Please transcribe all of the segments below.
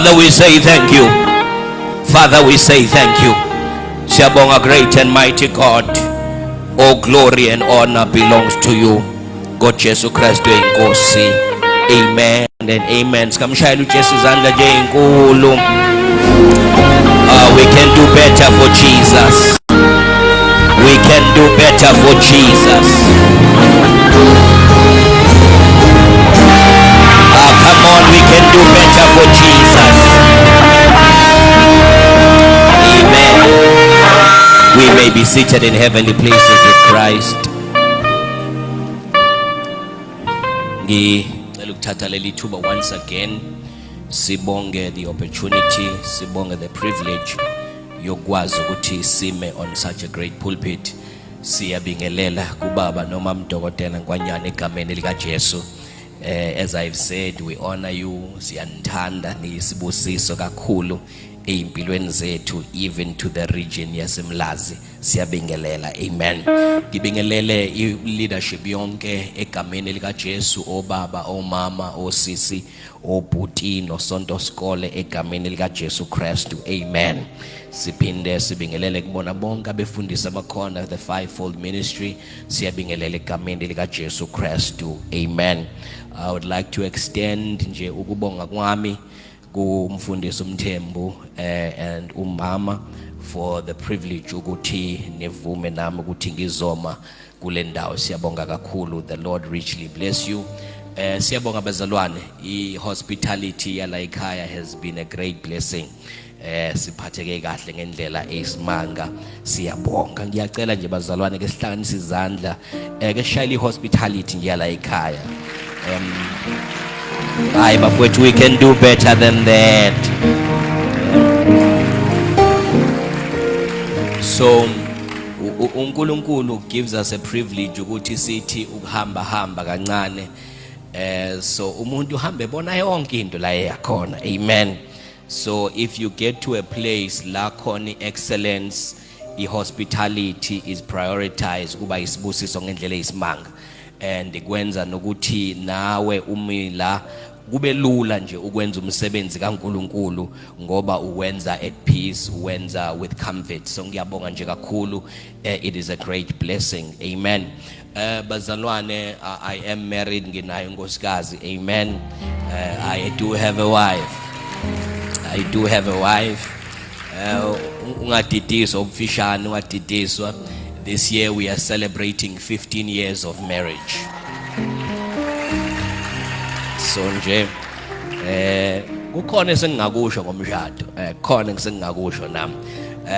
Father, we say thank you. Father, we say thank you. Siyabonga, great and mighty God. All glory and honor belongs to you. God Jesu Kristu inkosi. Amen and amen. Sikamshayela uJesu izandla nje inkulu. We can do better for Jesus. We can do better for Jesus. Come on, we can do better for Jesus. Amen. We may be seated in heavenly places with Christ. Ngicela ukuthatha leli thuba once again. Sibonge the opportunity, sibonge the privilege yokwazi ukuthi sime on such a great pulpit. Siyabingelela kubaba noma mdokotela Nkwanyana egameni lika Jesu. As I've said, we honor you. Siyanthanda nisibusiso kakhulu eimpilweni zethu, even to the region yaseMlazi. Siyabingelela. Amen. Ngibingelele i-leadership yonke egameni lika Jesu, obaba, omama, osisi, obhuti nosonto skole egameni lika Jesu Kristu. Amen. Siphinde sibingelele kubona bonke abefundisi abakhona, the fivefold ministry. Siyabingelele egameni lika Jesu Kristu. Amen. I would like to extend nje ukubonga kwami kumfundisi uMthembu and umama for the privilege ukuthi nevume nami ukuthi ngizoma kule ndawo. Siyabonga kakhulu. The Lord richly bless you. Siyabonga bazalwane, i-hospitality yala ekhaya has been a great blessing. Siphatheke kahle ngendlela eyisimanga. Siyabonga. Ngiyacela nje bazalwane ke sihlanganise izandla ke shayile i-hospitality yala ekhaya. But we can do better than that. So uNkulunkulu gives us a privilege ukuthi sithi ukuhamba kancane. So umuntu uhambe bona yonke into la yakhona. Amen. So if you get to a place la khona excellence, i-hospitality is prioritized, kuba isibusiso ngendlela eyisimanga. And kwenza nokuthi nawe umila kube lula nje ukwenza umsebenzi kaNkulunkulu ngoba uwenza at peace, uwenza with comfort. So ngiyabonga nje kakhulu. It is a great blessing. Amen. Bazalwane, I am married, nginayo inkosikazi. Amen. I do have a wife. Ungadidiswa umfishane, ungadidiswa. This year we are celebrating 15 years of marriage. So nje kukhona esengingakusho ngomshado. Khona ngisengingakusho nami.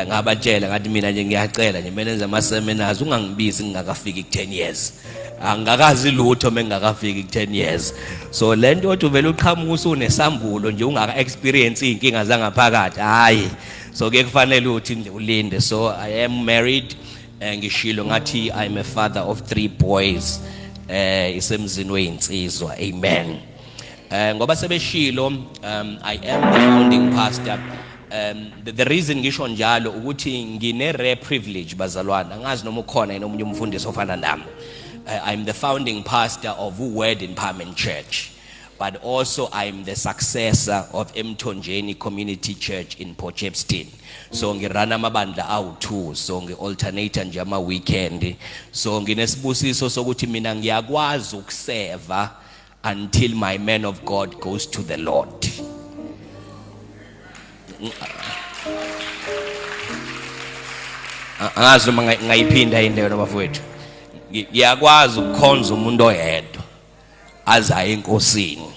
Ngabatshela ngathi mina nje ngiyacela nje menenza ama seminars ungangibizi ngingakafiki ku10 years. Angakazi lutho mengakafiki ku10 years. So lento othi uvela uqhamuka usunesambulo nje ungaka experience inkinga zangaphakathi. Hayi. So ke kufanele uthi ulinde. So I am married. Ngishilo ngathi I'm a father of 3 boys. Isemzini weyinsizwa. Amen. Ngoba sebeshilo, I am the founding pastor. The reason ngisho njalo ukuthi ngine rare privilege bazalwana. Angazi noma ukhona yena omunye umfundisi ofana nami. I'm the founding pastor of Word Empowerment Church, but also I'm the successor of Mthonjeni Community Church in Potchefstroom. So ngirana amabandla awu2, so ngi-alternate nje ama weekend. So nginesibusiso sokuthi mina ngiyakwazi ukuseva until my man of God goes to the Lord. Angazi noma ngayiphinda indlela nobafowethu. Ngiyakwazi ukukhonza umuntu oyedwa aza enkosini.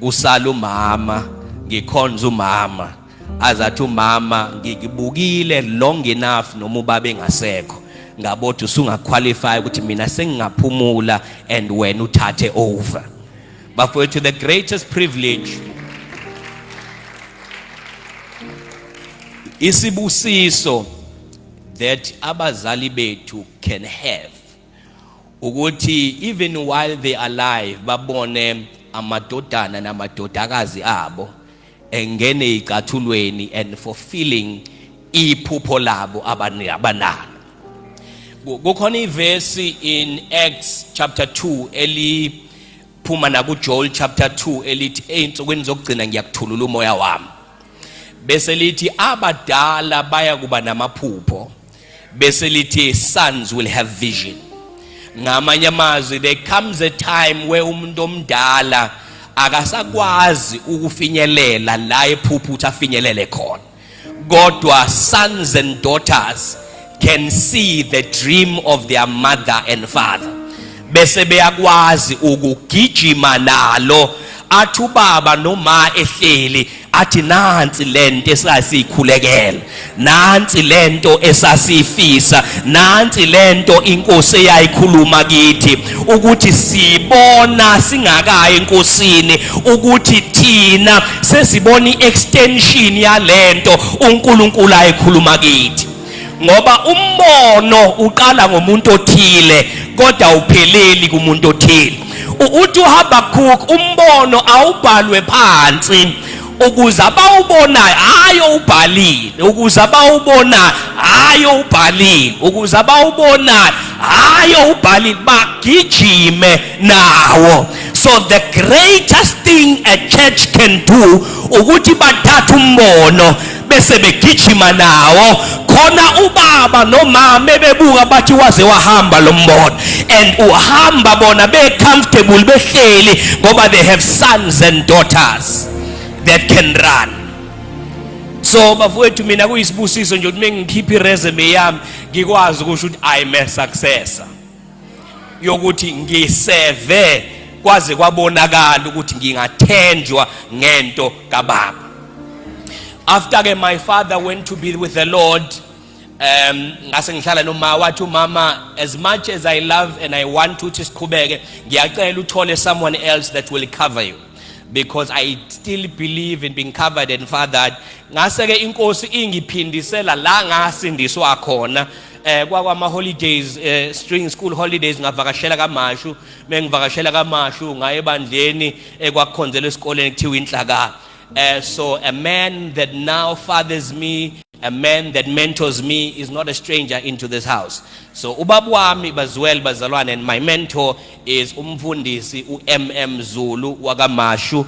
Kusala umama, ngikhonza umama. Azathi umama ngikubukile long enough noma ubaba engasekho. Ngabodwa usungaqualify ukuthi mina sengingaphumula and wena uthathe over. But for to the greatest privilege, isibusiso that abazali bethu can have, ukuthi even while they are alive babone amadodana namadodakazi abo engene icathulweni and fulfilling iphupho labo abanalo. Kukhona iverse in Acts chapter 2 liphuma na kuJoel chapter 2 elithi einsukwini zokugcina ngiyakuthulula umoya wami. Bese lithi abadala baya kuba namaphupho. Bese lithi sons will have vision. Ngamanye amazwi, there comes a time where umuntu omdala akasakwazi ukufinyelela la ephupho uthi afinyelele khona. Kodwa sons and daughters can see the dream of their mother and father. Bese beyakwazi ukugijima nalo athi ubaba noma ehleli athi nansi lento esasikhulekela, nansi lento esasifisa, nansi lento inkosi eyayikhuluma kithi ukuthi sibona singakayi enkosini ukuthi thina sesibona iextension yalento uNkulunkulu ayikhuluma kithi. Ngoba umbono uqala ngomuntu othile kodwa upheleli kumuntu othile. Uthi uHabakuk umbono awubhalwe phansi ukuze abawubonayo hayo ubhalile, ukuze abawubonayo hayo ubhalile, ukuze abawubonayo hayo ubhalile bagijime nawo. So the greatest thing a church can do ukuthi bathathe umbono bese begijima nawo khona ubaba nomama bebuka bathi waze wahamba lo mbono, and uhamba bona be comfortable behleli ngoba they have sons and daughters that can run. So bafowethu mina kuyisibusiso nje ukuthi mengikhipha iresume yami ngikwazi ukusho ukuthi I'm a successor yokuthi ngiseve kwaze kwabonakala ukuthi ngingathenjwa ngento kababa. After my father went to be with the Lord, ngase ngihlala noma wathi umama, as much as I love and I want to siqhubeke, ngiyacela uthole someone else that will cover you, because I still believe in being covered and fathered. Ngase ke inkosi ingiphindisela la ngasindiswa khona kwakwama holidays, string school holidays, ngavakashela kaMashu. Mengivakashela kaMashu ngaye ebandleni ekwakhonzela esikoleni kuthiwa inhlaka. So a man that now fathers me, a man that mentors me, is not a stranger into this house. So ubabu wami bazwel bazalwane, and my mentor is umfundisi uMM Zulu wakaMashu,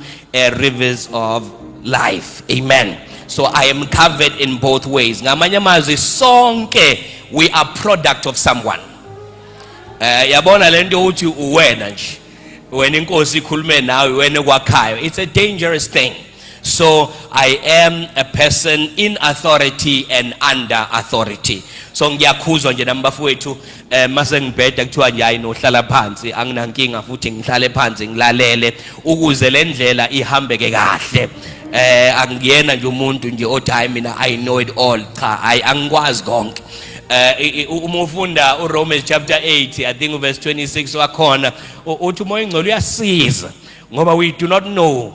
Rivers of Life. Amen. So I am covered in both ways. Ngamanye amazwi sonke we are product of someone. Yabona lento uthi uwena nje, wena inkosi ikhulume nawe, wena kwakhayo. It's a dangerous thing. So I am a person in authority and under authority. So ngiyakhuzwa nje nambafowethu mase ngibheda kuthiwa nje ayinohlala phansi, anginankinga futhi ngihlale phansi ngilalele ukuze le ndlela ihambeke kahle. Angiyena nje umuntu nje othi hayi mina I know it all. Cha, angikwazi konke. Uma ufunda uRomans chapter 8, I think verse 26 wakhona uthi umoya ingcolo uyasiza ngoba we do not know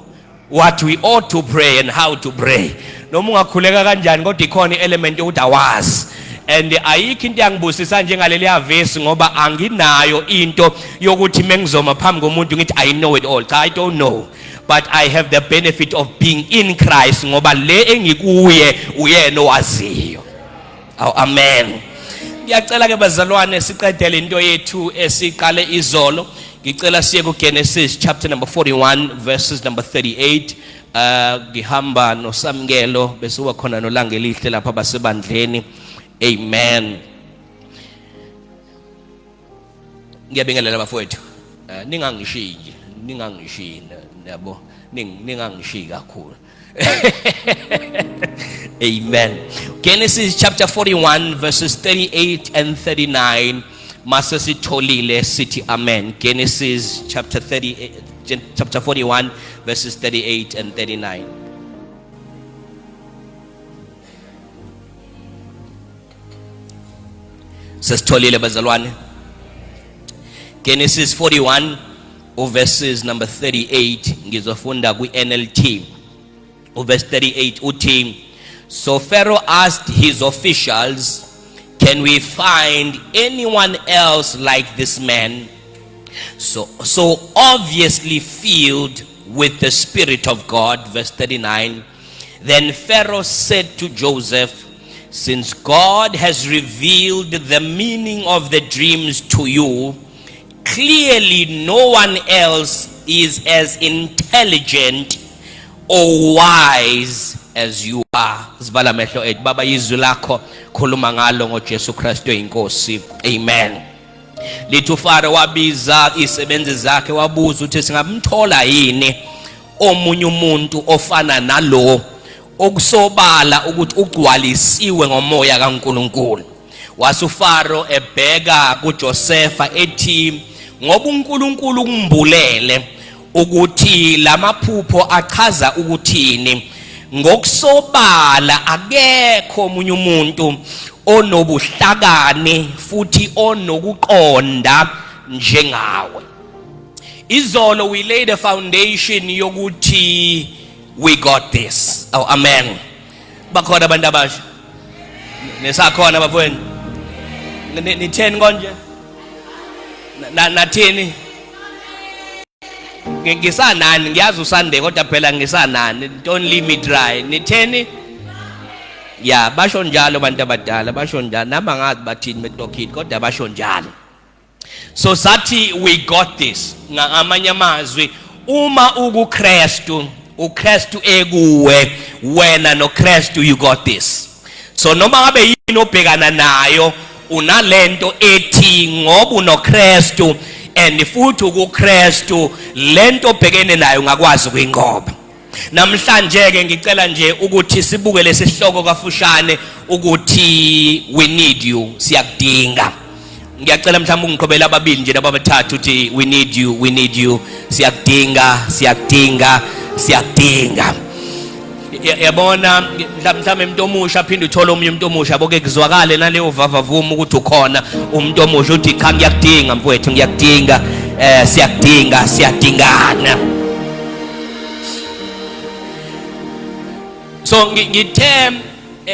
what we ought to pray and how to pray. Noma ungakhuleka kanjani kodwa ikhona element yokuthi awazi. And ayikho into yangibusisa njengaleli verse ngoba anginayo into yokuthi mengizoma phambi komuntu ngithi I know it all. Cha, I don't know. But I have the benefit of being in Christ ngoba le engikuye uyena owaziyo. Oh, amen. Ngiyacela ke bazalwane siqedele into yethu esiqale izolo. Ngicela siye ku Genesis chapter number 41 verses number 38. Ngihamba noSamkelo bese uba khona nolanga elihle lapha basebandleni. Amen. Ngiyabingelela bafowethu. Ningangishiyi yabo. Ningangishiyi kakhulu. Amen. Genesis chapter 41 verses 38 and 39. Masasi tolile city. Amen. Genesis chapter 41 verses 38 and 39. Sasitolile bazalwane. Genesis 41 verses number 38 ngizofunda ku NLT. Verse 38 uthi, so Pharaoh asked his officials, can we find anyone else like this man? So obviously filled with the Spirit of God. Verse 39. Then Pharaoh said to Joseph, since God has revealed the meaning of the dreams to you, clearly no one else is as intelligent or wise as you are. Sivala amehlo ethu. Baba, izwi lakho khuluma ngalo ngoJesu Kristu inkosi. Amen. Lithi uFaro wabiza izisebenzi zakhe wabuza ukuthi singamthola yini omunye umuntu ofana nalo okusobala ukuthi ugcwalisiwe ngomoya kaNkulunkulu. WasuFaro ebheka kuJosefa ethi ngoba uNkulunkulu ukumbulele ukuthi lamaphupho achaza ukuthini, ngokusobala akekho omunye umuntu onobuhlakani futhi onokuqonda njengawe. Izolo we laid a foundation yokuthi we got this. Oh, amen. Bakhona abantu abasha nesakhona bafweni nitheni konje nathini ngisanani ngiyazi usande kodwa phela ngisanani, don't leave me dry. Nitheni ya basho njalo abantu abadala basho njalo, nama ngazi bathini betokhithi kodwa basho njalo. So sathi we got this. Ngamanye amazwi uma ukuKristu uKristu ekuwe wena noKristu you got this. So noma ngabe yini obhekana nayo unalento ethi ngoba unoKristu and futhi ukuKristu lento obhekene nayo ngakwazi ukuyinqoba. Namhlanje ke ngicela nje ukuthi sibuke lesihloko kafushane ukuthi we need you, siyakudinga. Ngiyacela mhlawumbe ungiqhobela ababili nje nababathathu uthi we need you, we need you, siyakudinga, siyakudinga, siyakudinga. Yabona mhlawumbe umuntu omusha aphinde uthole omunye umuntu omusha boke kuzwakale naleyo vavavuma ukuthi ukhona umuntu omusha uthi cha ngiyakudinga mfowethu, ngiyakudinga, siyakudinga, siyadingana. So ngithe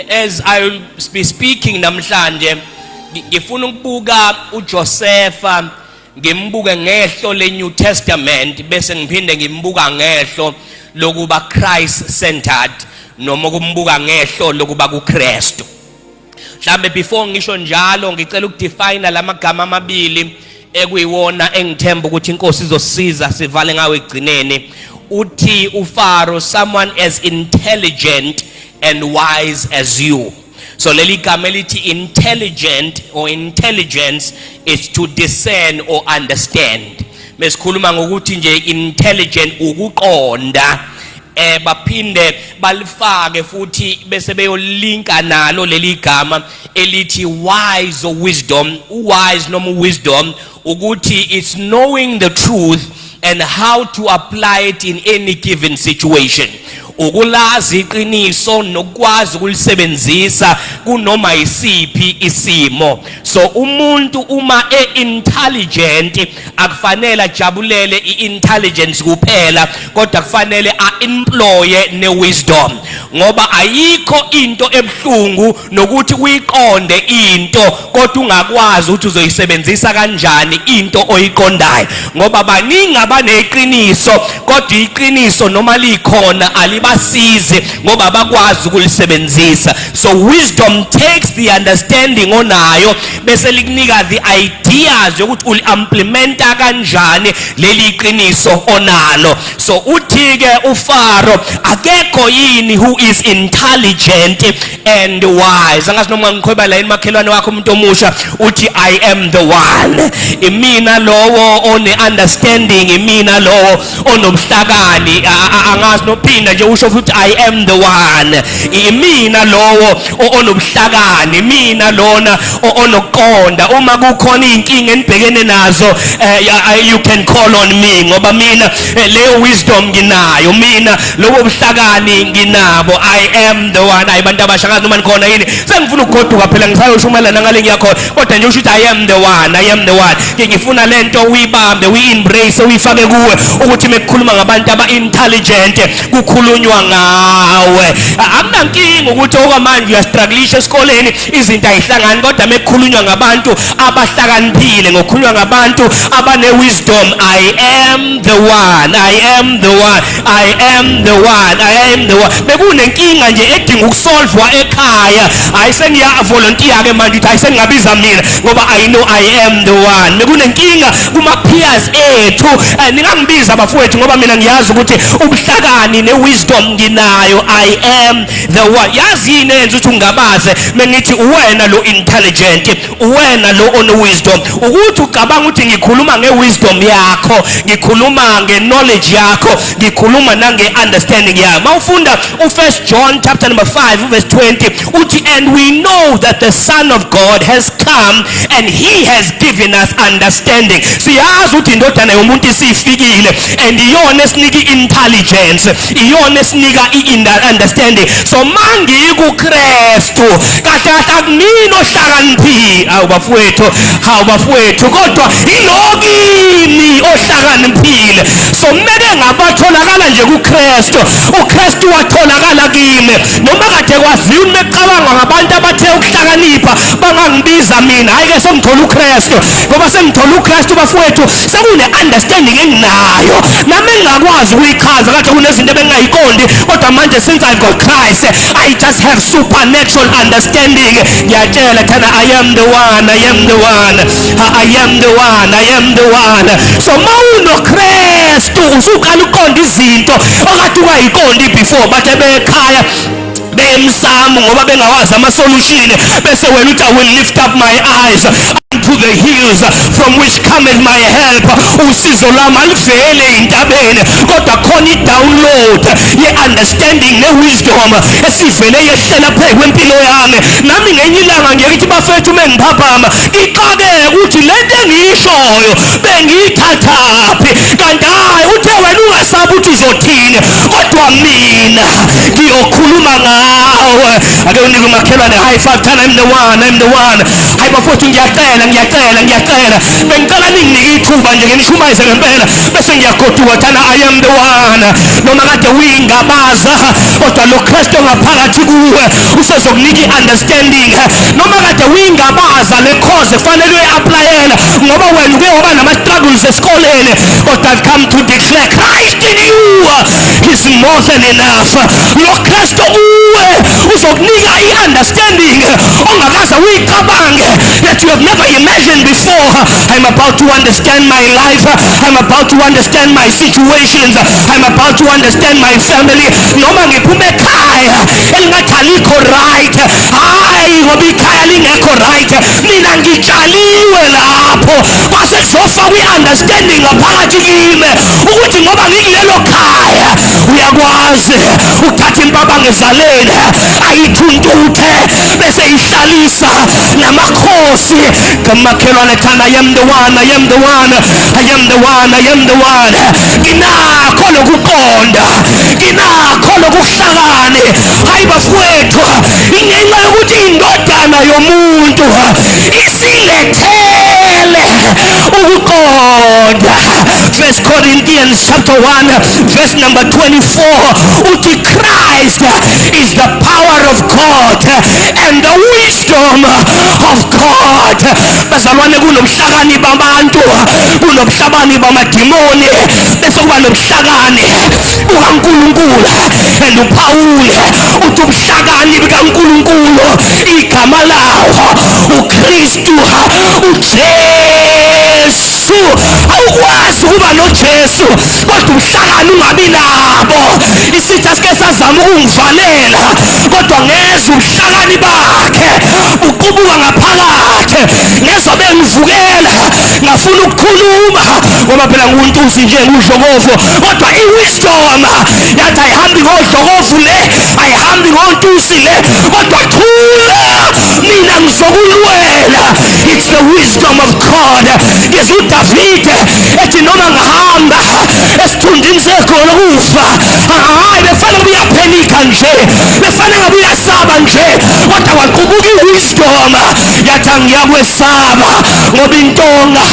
as I will be speaking namhlanje ngifuna ukubuka uJosefa, ngimbuke ngehlo leNew Testament bese ngiphinde ngimbuka ngehlo lokuba Christ centered noma kumbuka ngehlo lokuba kuKristu. Mhlambe before ngisho njalo ngicela ukudefine lamagama amabili ekuyiwona engithemba ukuthi inkosi izosisiza sivale ngawe egcineni. Uthi uFaro, someone as intelligent and wise as you. So leli gama lithi intelligent or intelligence is to discern or understand. Mesikhuluma ngokuthi nje intelligent ukuqonda, baphinde balifake futhi bese beyolinka nalo leli gama elithi wise or wisdom. Wise noma wisdom ukuthi it's knowing the truth and how to apply it in any given situation. Ukulazi iqiniso nokwazi ukulisebenzisa kunoma isiphi isimo. So umuntu uma intelligent akufanele ajabulele intelligence kuphela kodwa kufanele employe ne wisdom, ngoba ayikho into ebhlungu nokuthi uyiqonde into kodwa ungakwazi ukuthi uzoyisebenzisa kanjani into oyiqondayo, ngoba baningi abaneqiniso kodwa iqiniso noma likhona alibasizi ngoba bakwazi ukulisebenzisa. So wisdom takes the understanding onayo bese likunika the ideas yokuthi uli-implementa kanjani leli qiniso onalo. So uthi ke uFaro akekho yini who is intelligent and wise. Angazi noma ngikhweba la emakhelwane wakho umuntu omusha uthi I am the one. Imina lowo one understanding, imina lowo onobuhlakani. Angazi nophinda nje usho futhi I am the one. Imina lowo onobuhlakani, imina lona onoqonda. Uma kukhona inkinga enibhekene nazo you can call on me ngoba mina leyo wisdom nginayo, mina lobo buhlakani nginabo. I am the one. Ayibantu abashakazi noma nikhona yini sengifuna ukugoduka phela ngisayoshumayela ngale ngiyakhona kodwa nje usho I am the one, I am the one. Ngifuna lento uyibambe uyi-embrace uyifake kuwe ukuthi mekukhuluma ngabantu aba-intelligent kukhulunywa ngawe. Akunankinga ukuthi okwamanje uyastrugglisha esikoleni izinto ayihlangani kodwa mekukhulunywa ngabantu abahlakaniphile ngokukhulunywa ngabantu abane-wisdom. I am the one, I am the one, I am the one, I am the one. kunenkinga nje edinga ukusolvwa ekhaya, hayi sengiya volunteer ke manje, hayi sengingabiza mina ngoba I know I am the one. Mekunenkinga kuma peers ethu, ningangibiza bafowethu ngoba mina ngiyazi ukuthi ubuhlakani ne-wisdom nginayo. I am the one. Yazi yini enza ukuthi ungabaze mengithi uwena lo intelligent, uwena lo one-wisdom, ukuthi ucabanga ukuthi ngikhuluma nge-wisdom yakho, ngikhuluma nge-knowledge yakho, ngikhuluma nange-understanding yakho. Mawufunda u-1 John chapter number 5 verse 20 uthi, and we know that the Son of God has come and he has given us understanding. Siyazi ukuthi indodana yomuntu isifikile and iyona esinika i-intelligence, iyona esinika i-understanding. So mangi kuKristu kahle akumina ohlakaniphile, hawu bafowethu, kodwa inokini ohlakaniphile. So meke ngabatholakala nje kuKristu, uKristu watholakala kimi. Noma kade kwaziwa mecabanga ngabantu abathe ukuhlakanipha bangangibiza mina, hayi ke sengithola uKristu. Ngoba sengithola uKristu bafowethu, sekune understanding enginayo nami engakwazi ukuyichaza kade kunezinto ebengayiqondi, kodwa manje since I've got Christ I just have supernatural understanding. Ngiyatshela thana, I am the one, I am the one, I am the one, I am the one. So mawunoKristu usuqala uqonda izinto okade ungayiqondi before, bathe bekhaya bemsamo ngoba bengawazi ama-solution, bese wena uthi I will lift up my eyes to the hills from which cometh my help. Usizo lami alivele entabeni, kodwa khona i-download ye-understanding ne-wisdom esivele yehlela phezu kwempilo yami. Nami ngenye ilanga ngiyakithi bafethu mengiphaphama ngixakeke ukuthi lento engiyishoyo bengiyithathaphi, kanti hayi uthe wena ungasabi ukuthi uzothini, kodwa mina ngiyokhuluma ngawe. Ake unike umakhelwane high five, thana I'm the one, I'm the one. Hayi bafethu ngiyacela bengicela ninginike ithuba nje nginishumayise ngempela bese ngiyagoduka thana, I am the one. Noma kade uyingabaza kodwa lo Kristu ngaphakathi kuwe usezokunika i-understanding. Noma kade uyingabaza le course fanele uyi-applyela ngoba wena uke waba nama-struggles esikoleni, kodwa come to declare Christ in you is more than enough. Lo Kristu uwe uzokunika i-understanding ongakaze uyicabange, that you have never imagined before. I'm about to understand my life, I'm about to understand my situations, I'm about to understand my family. Noma ngiphume ekhaya elingathi alikho right, hayi ngoba ikhaya lingekho right, mina ngitshaliwe lapho kwase kuzofakwa i-understanding ngaphakathi kimi ukuthi ngoba ngikulelo khaya uyakwazi ukuthatha impabanga ezaleni ayithuntuthe bese ihlalisa namakhosi kamakhelwane thana, I am the one, I am the one, I am the one, I am the one. Nginakho lokuqonda, nginakho lokuhlakani. Hayi bafowethu, ingenxa yokuthi indodana yomuntu isilethele ukuqonda. 1 Corinthians chapter 1 verse number 24 uthi Christ is the power of God and the wisdom of God. Bazalwane, kunobuhlakani babantu, kunobuhlakani bamadimoni, bese kuba nobuhlakani bukaNkulunkulu. And uPawule uthi ubuhlakani bukaNkulunkulu igama lawo uKristu uJesu. Awukwazi ukuba noJesu kodwa ubuhlakani ungabi nabo. Isitha sike sazama ukungivalela, kodwa ngezwe ubuhlakani bakhe buqubuka ngaphakathi. Ngezwe bengivukela ngafuna ukukhuluma ngoba phela nguNtusi nje ngudlokovu, kodwa i-wisdom yathi ayihambi ngodlokovu le, ayihambi ngoNtusi le, kodwa thula mina ngizokulwela. It's the wisdom of God. Ngizwe uDavid ethi noma ngihamba esithunjini segoli kufa, hayi befanele uyaphenika nje, befanele uyasaba nje, kodwa waqubuka i-wisdom yathi angiyakwesaba ngoba intonga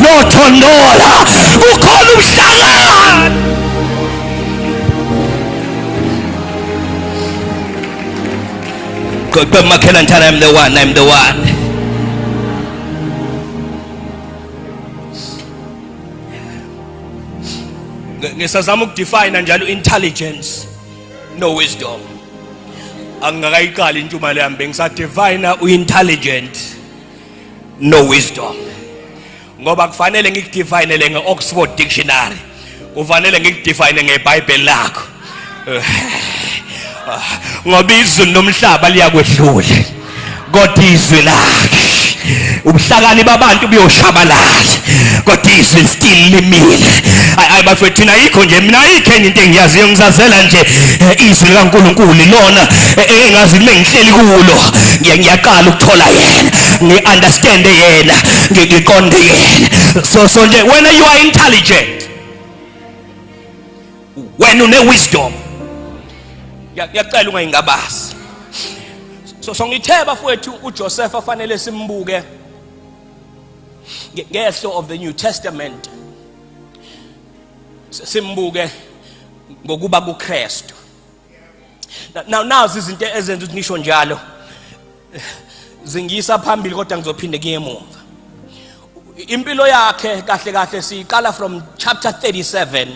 nothondola kukhona ubuhlakani. Kodwa makhelwane thana, I'm the one, I'm the one. Ngisazama ukudefine njalo intelligence no wisdom. angakayiqali intshumayelo yami bengisadivine u-intelligent no wisdom, ngoba kufanele ngikudivine nge-Oxford Dictionary, kufanele ngikudivine ngeBhayibheli lakho, ngoba izwi nomhlaba liyakwedlula kodwa izwi lakhe ubuhlakani babantu buyoshabalala kodwa izwi still limile. Hayi bafethu thina yikho nje, mina ayikho enye into engiyaziyo, ngizazela nje izwi likaNkulunkulu lona engazi mengihleli kulo ngiyaqala ukuthola yena, ngi-understand yena, ngiqonde yena. So nje when you are intelligent, when une wisdom, ngiyacela ungayingabazi. So ngithe bafowethu uJoseph afanele simbuke ngehlo of the New Testament, simbuke ngokuba kuKristu. Nazi izinto ezenza ukuthi ngisho njalo zingisa phambili kodwa ngizophinde ngiye emuva. Impilo yakhe kahle kahle siqala from chapter 37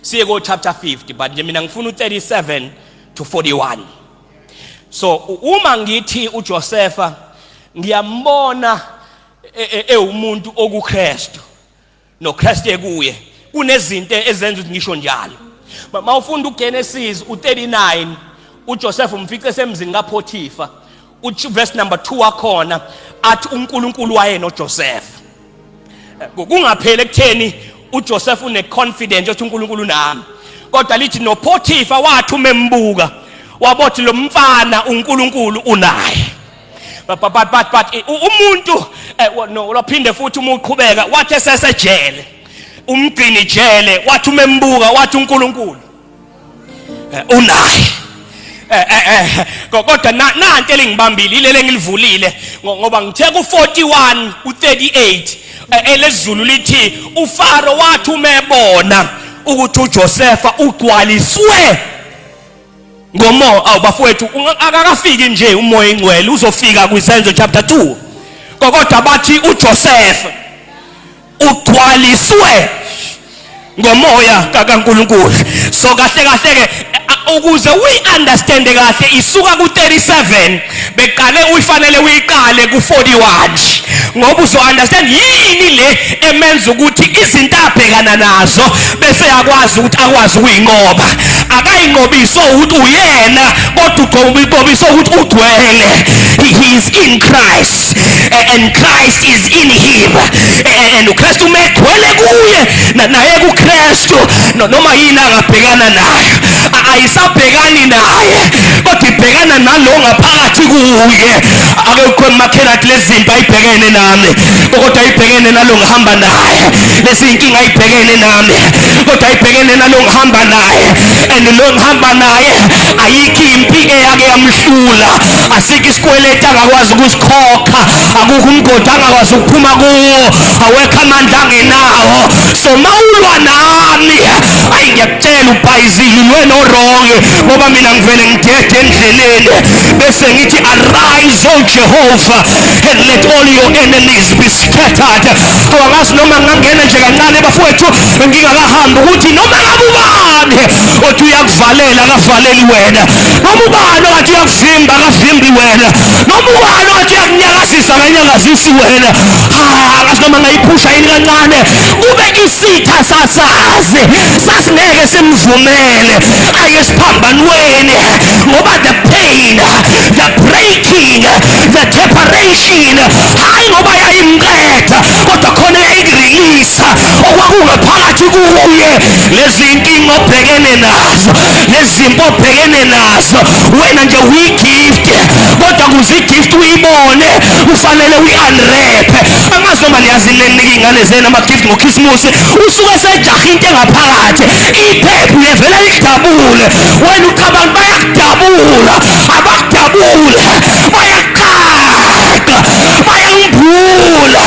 siye ko chapter 50, but nje mina ngifuna u37 to 41. So uma ngithi uJosepha ngiyambona umuntu okuKristu noKristu ekuye, kunezinto ezenza ukuthi ngisho njalo. Mawufunda uGenesis u39, uJoseph umfice semzini kaPotifa, verse number 2 wakhona athi uNkulunkulu waye noJoseph. Kungapheli ekutheni uJoseph une confidence ukuthi uNkulunkulu nami, kodwa lithi noPotifa wathi umembuka wabothi lo mfana uNkulunkulu unaye. But umuntu no lophinde futhi uma uqhubeka wathi sesejele, umgcini jele wathi umembuka wathi uNkulunkulu unaye. Kodwa nanti elingibambile ile engilivulile ngoba ngithe ku41 u38 elezulu lithi uFaro wathi umebona ukuthi uJosepha ugcwaliswe ngomoya. Awubafowethu akakafiki nje umoya engcwele, uzofika kwisenzo chapter 2, kodwa bathi uJoseph ugcwaliswe ngomoya kaNkulunkulu. So kahle kahle ke ukuze uyi-understand kahle isuka ku37 beqale uyifanele uyiqale ku41, ngoba uzo understand yini le emenza ukuthi izinto abhekana nazo bese yakwazi ukuthi akwazi ukuyinqoba. Akayinqobiso ukuthi uyena kodwa uqobiso ukuthi ugcwele. He is in Christ and Christ is in him, and uKristu megcwele kuye naye kuKristu noma yini angabhekana nayo ayisabhekani naye kodwa ibhekana nalo ngaphakathi kuye. Akekho emakhela lezi zinto ayibhekene nami kodwa ayibhekene nalo ngihamba naye, lezi inkinga ayibhekene nami kodwa ayibhekene nalo ngihamba naye, and lo ngihamba naye ayikho impi eyake yamhlula, asikho isikweleti angakwazi ukusikhokha, akukho umgodi angakwazi ukuphuma kuwo, awekho amandla angenawo. So mawulwa nami ayi ngiyakutshela uBhayizile ulwe no wrong, ngoba mina ngivele ngidede endleleni bese ngithi arise O Jehovah and let all your enemies be scattered. Awangazi noma ngangena nje kancane bafowethu ngingakahambi ukuthi noma ngabe ubani othi uyakuvalela akavaleli wena, noma ubani othi uyakuvimba akavimbi wena, noma ubani othi uyakunyakazisa akanyakazisi wena. Akazi noma ngayiphusha yini kancane kube isitha sasazi sasingeke simvumele ayesiphambanweni, ngoba the pain, the breaking, the separation hayi ngoba yayimqeda kodwa khona yayirelease okwakungaphakathi kuye. Lezi inkinga obhekene nazo, lezi zimpo obhekene nazo, wena nje uyi-gift kodwa kuze i-gift uyibone ufanele uyi-unwrap. Angazi noma niyazile ninika iy'ngane zenu ama-gift ngokhisimusi, usuke sejaha into engaphakathi iphephu uyevela likudabule. Wena ucabanga bayakudabula, abakudabule bayaqaqa bayangibhula.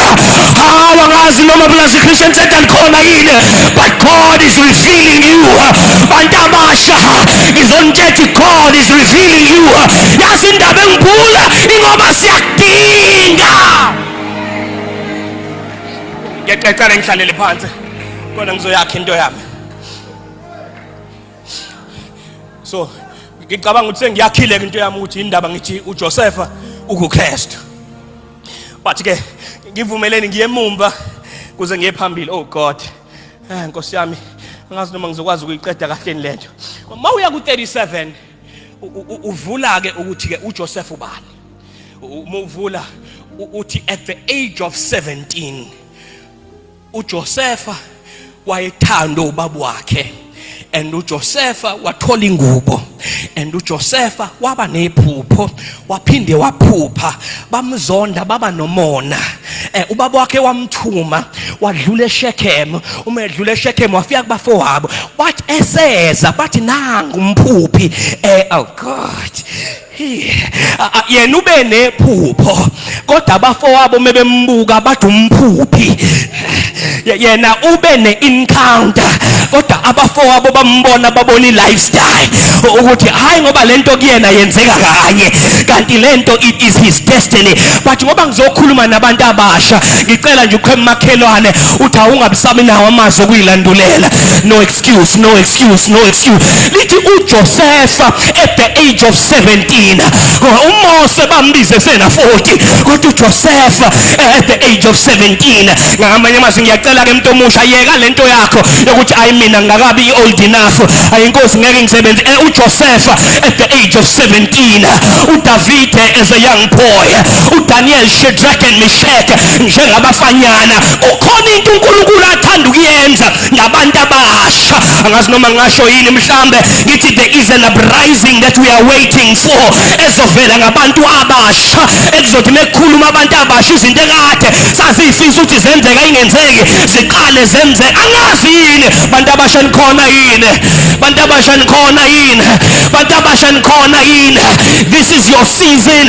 Angazi noma plasi Christian Center likhona yini, but God is revealing you. Bantu abasha ngizontshela God is revealing you. Yazi indaba engibhula ingoba siyakudinga. Ngiyacela ngihlalele phansi kona ngizoyakha into yami. So ngicabanga ukuthi sengiyakhileka into yami ukuthi indaba ngithi uJosepha ukuKristu. But ke ngivumeleni ngiye emumva kuze ngiye phambili. Oh God, Nkosi yami, angazi noma ngizokwazi ukuyiqeda kahle lento. Mawuya ku37 uvula ke ukuthi ke uJoseph ubani. Umuvula uthi at the age of 17 uJosepha wayethanda ubaba wakhe, and uJosepha wathola ingubo, and uJosepha waba nephupho, waphinde waphupha, bamzonda baba nomona. Ubaba wakhe wamthuma wadlula eShekhem. Uma edlula eShekhem wafika kubafowabo, bathi eseza bathi nangu umphuphi. Oh God, yena ube nephupho kodwa abafowabo mebembuka bathi umphuphi. Yena ube ne-encounter kodwa abafowabo bambona babona i-lifestyle ukuthi hayi ngoba lento kuyena yenzeka kanye kanti lento it is his destiny. But ngoba ngizokhuluma nabantu abasha ngicela nje ukwemakhelwane uthi awungabisabi nawo amazwi okuyilandulela. No excuse, no excuse, no excuse. Lithi uJosepha at the age of 17, uMose bambize sena 40 kodwa uJosepha at the age of 17. Ngamanye amazwi ngiyacela ke umuntu omusha yeka lento yakho yokuthi ayi mina ngakabi old enough, ayinkosi ngeke ngisebenze. uJosepha at the age of 17, uDavid as a young boy, uDaniel, Shadrach and Meshach njengabafanyana. Ukhona into uNkulunkulu athanda ukuyenza ngabantu abasha. Angazi noma ngasho yini mhlambe ngithi there is an uprising that we are waiting for ezovela ngabantu abasha ekuzothi mekukhuluma abantu abasha izinto ekade sazifisa ukuthi zenzeka ingenzeki ziqale zenzeka. Angazi yini bantu abasha nikhona yini, bantu abasha nikhona yini, bantu abasha nikhona yini. This is your season,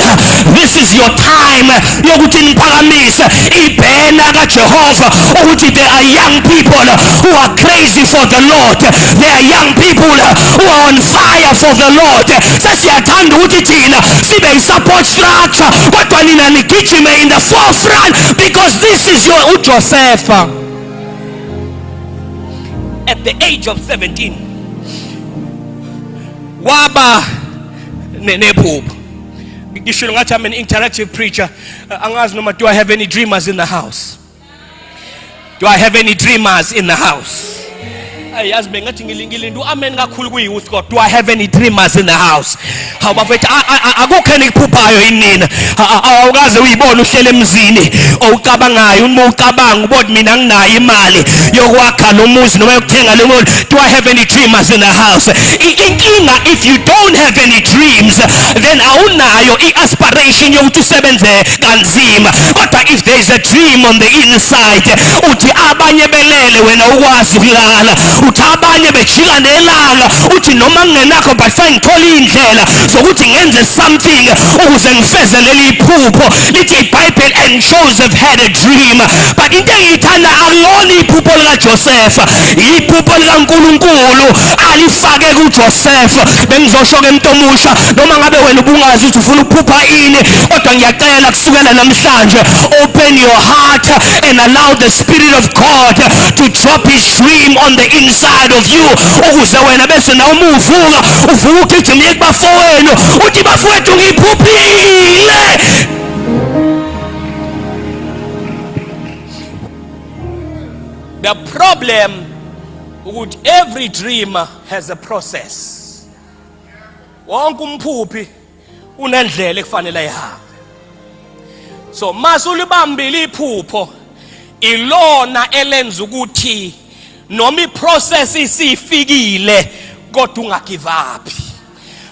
this is your time yokuthi niphakamise ibhena kaJehova ukuthi there are young people who are crazy for the Lord, there are young people who are on fire for the Lord. Sesiyathanda ukuthi thina sibe i-support structure kodwa nina nigijime in the forefront because this is your uJosepha at the age of 17 waba nephupho. Ngisho ngathi I'm an interactive preacher. Angazi noma do I have any dreamers in the house? Do I have any dreamers in the house? Yazi bengathi ngilinda uamen kakhulu kuyouth god. Do I have any dreamers in the house? Hawu bafethu akukho enikuphuphayo yinina. Awukaze uyibone uhlele emzini owucabangayo uma ucabanga ubona mina nginayo imali yokwakha nomuzi noma yokuthenga lo muzi. Do I have any dreamers in the house? Inkinga if you don't have any dreams then awunayo iaspiration yokuthi usebenze kanzima. Kodwa if there is a dream on the inside uthi abanye belele wena ukwazi ukulala, uthi abanye bejika nelanga uthi noma ngingenakho but fine ngithola indlela sokuthi ngenze something ukuze ngifeze leli phupho. Lithi iBhayibheli and Joseph had a dream. But into engiyithanda alona iphupho likaJosepha, iphupho likaNkulunkulu alifake kuJosepha. Bengizosho ke umuntu omusha noma ngabe wena ubungazi ukuthi ufuna ukuphupha ini kodwa ngiyacela kusukela namhlanje open your heart and allow the Spirit of God to drop his dream on the inside of you ukuze wena bese na uma uvuka ugijimile kubafowenu uthi bafowethu ngiphuphile. The problem ukuthi every dreamer has a process. Wonke umphuphi unendlela ekufanele ayihambe. So masulibambile iphupho ilona elenza ukuthi noma iprocess isifikile kodwa ungagive up.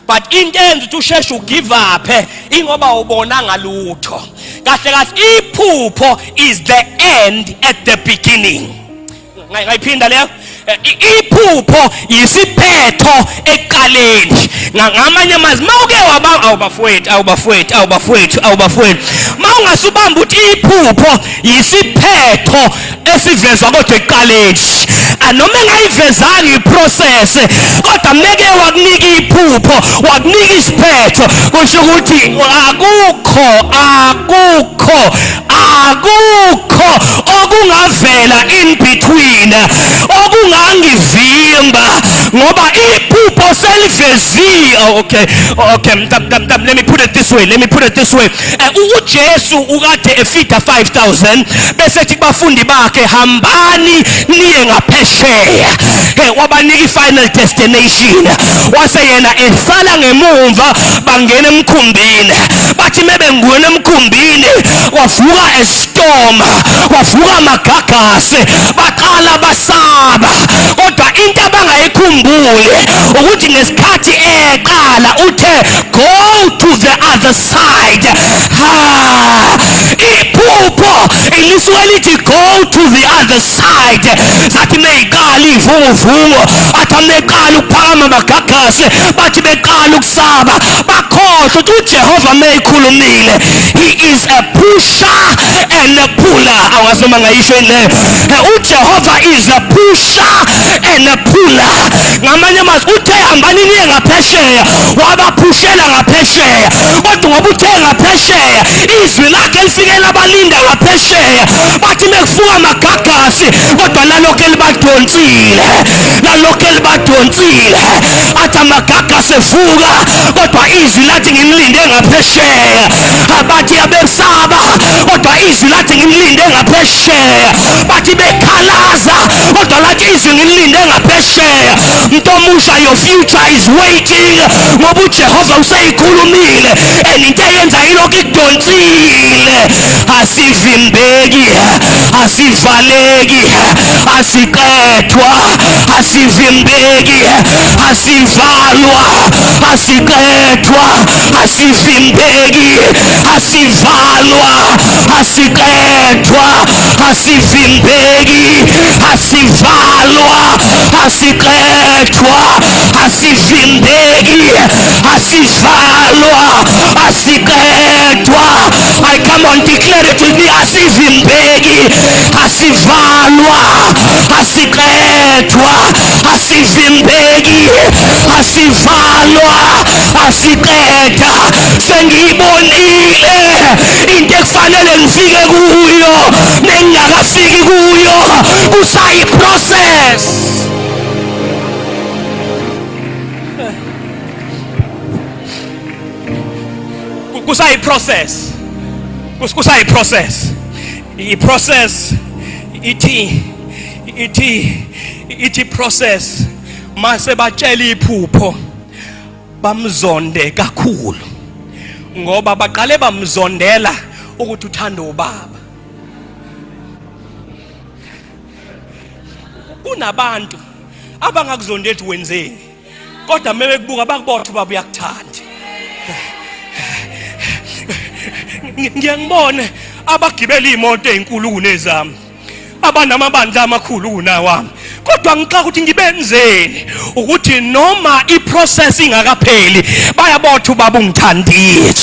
But into enza ukuthi usheshe ugive up ingoba ubona ngalutho. Kahle kahle iphupho is the end at the beginning. Ngayiphinda leyo. Iphupho yisiphetho eqaleni. Ngamanye amazwi mawuke awubafowethu mawungasubamba ukuthi iphupho yisiphetho esivezwa kodwa eqaleni. Anoma engayivezanga iprocess kodwa meke wakunika iphupho wakunika isiphetho kusho ukuthi akukho okungavela in between okungangivimba ngoba iphupho selifezile. Okay, let me put it this way. uJesu ukade efida 5,000 bese ethi kubafundi bakhe hambani niye ngaphesheya, wabanika i-final destination. Wase yena esala ngemumva bangena emkhumbini. Bathi mebengena emkhumbini kwavuka estorm, kwavuka amagagasi, baqala basaba. Kodwa into abangayikhumbuli ukuthi ngesikhathi eqala uthe go to the other side. Iphupho ilisuke lithi go to the other side. Sathi meyiqala ivunguvungu, athi meyiqala ukuphakama amagagasi, bathi beqala ukusaba bakhohlwa ukuthi uJehova meyikhulumile, he is a pusher and a puller. Awasoma ngayisho leyo. uJehova is a pusher and a puller. Ngamanye amazwi uthe hambani niye ngaphesheya, wabaphushela ngaphesheya. Kodwa ngoba uthe ngaphesheya izwi lakhe lifikela abalinda ngaphesheya. Bathi mekufuka amagagasi kodwa lalokho elibadonsile, athi amagagasi evuka kodwa izwi lathi ngimlinde ngaphesheya. Bathi abesaba kodwa izwi lathi ngimlinde ngaphesheya. Bathi bekhalaza kodwa lathi izwi ngimlinde ngaphesheya. Mntomusha, your future is waiting ngoba uJehova useyikhulumile and into eyenza yilokho ikudonsile. Asivimbeki, asivaleki, asiqedwa, asivimbeki, asivalwa, asiqedwa, asivimbeki, asivalwa, asiqedwa, asivimbeki, asivalwa, asiqedwa, asivimbeki, asivalwa, asiqedwa. I come on, declare it with me. Asivimbeki, asivalwa, asiqedwa, asivimbeki, asivalwa, asiqedwa. Sengiyibonile into ekufanele ngifike kuyo nengingakafiki kuyo. Kusayi-process. Kusayi-process. I-process ithi process mase batshela iphupho bamzonde kakhulu ngoba baqale bamzondela ukuthi uthanda ubaba. Kunabantu abangakuzondela ukuthi wenzeni kodwa mebekubuka bakubotha ubaba uyakuthanda. Ngiyangibona abagibela imoto ezinkulu kunezami, abanamabandla amakhulu kunawami, kodwa ngixaka ukuthi ngibenzeni ukuthi noma iprocess ingakapheli bayabotha ubaba ungithandile.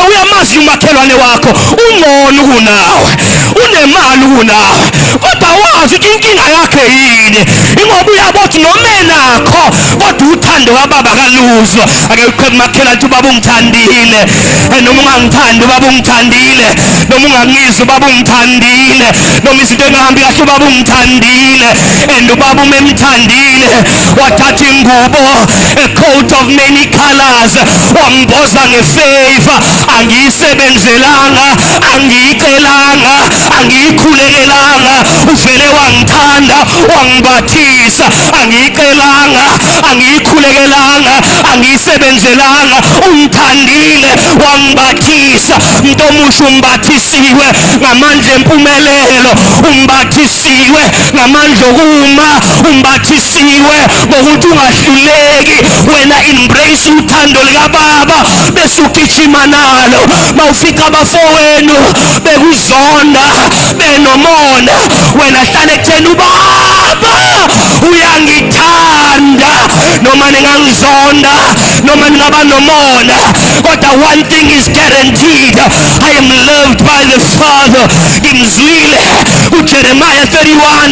Uyamazi umakhelwane wakho ungcono kunawe, unemali kunawe, kodwa wazi ukuthi inkinga yakhe yini. Ingoba uyabotha noma enakho kodwa uthando kababa kaluzwa. Ake uqhele umakhelwane ukuthi ubaba ungithandile, noma ungangithandi ubaba ungithandile, noma ungangizwa ubaba ungithandile, noma izinto engahambi kahle ubaba ungithandile. And ubaba umemthandile wathatha ingubo, a coat of many colors, wamboza ngefavor. Angiyisebenzelanga, angiyicelanga, angiyikhulekelanga, uvele wangithanda wangibathisa. Angiyicelanga, angiyikhulekelanga, angiyisebenzelanga, ungithandile wangibathisa. Mntomusha umbathisiwe ngamandla empumelelo, umbathisiwe ngamandla okuma, umbathisiwe ngokuthi ungahluleki. Wena embrace uthando likababa bese ugijima nalo. Mawufica abafowenu bekuzonda benomona, wena hlale ekutheni ubaba uyangithanda. Noma ningangizonda, noma ningaba nomona, kodwa one thing is guaranteed, I am loved by the Father. Ngimzwile uJeremiah 31